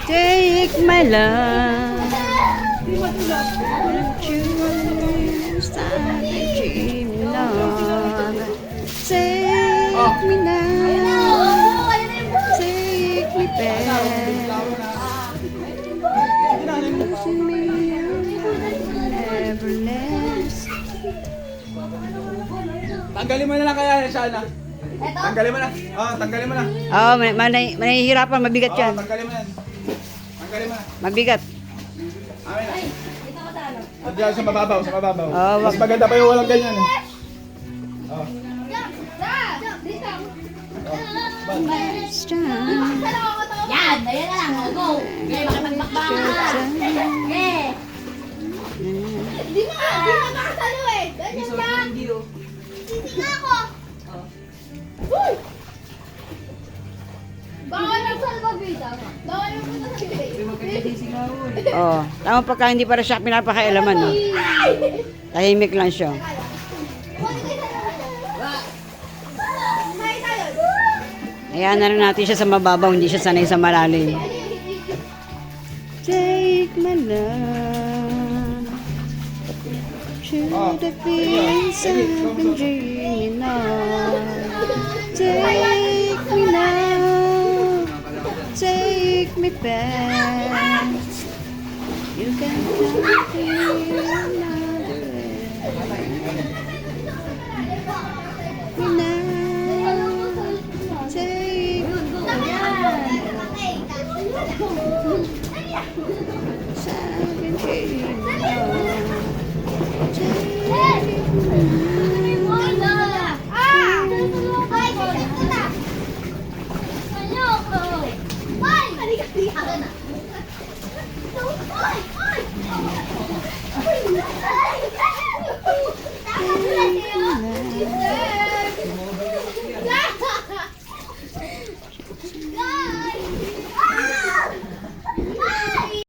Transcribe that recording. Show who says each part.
Speaker 1: Take my love. Choose that dream love. Take me now. Take me back. Losing me never less.
Speaker 2: Tanggalin mo na lang kaya, Shana. Tanggalin mo na. Tanggalin mo na.
Speaker 1: Oh, manahihirapan, mabigat yan.
Speaker 2: Tanggalin mo na. Tanggalin mo na.
Speaker 1: Mabigat.
Speaker 2: Amin na. Diyan sa mababaw, sa mababaw.
Speaker 1: Wag.
Speaker 2: Mas maganda pa yung walang ganyan.
Speaker 3: Yan, ayan na lang. Go. Okay, makipagmakbakan. Okay.
Speaker 4: Di na makasalo eh. Ganyan lang. Hindi nga ako. Uy! Bawal ang salvavida. Bawal ang salvavida.
Speaker 1: Oh, tama pagka hindi para siya pinapakailaman, no? Tahimik lang siya. Hayaan na rin natin siya sa mababaw, hindi siya sanay sa malalim. Take my love to the things I've been dreaming of. Take me now, take me back. You can come here another way. Me now, take me back. I've been dreaming of. Take me now.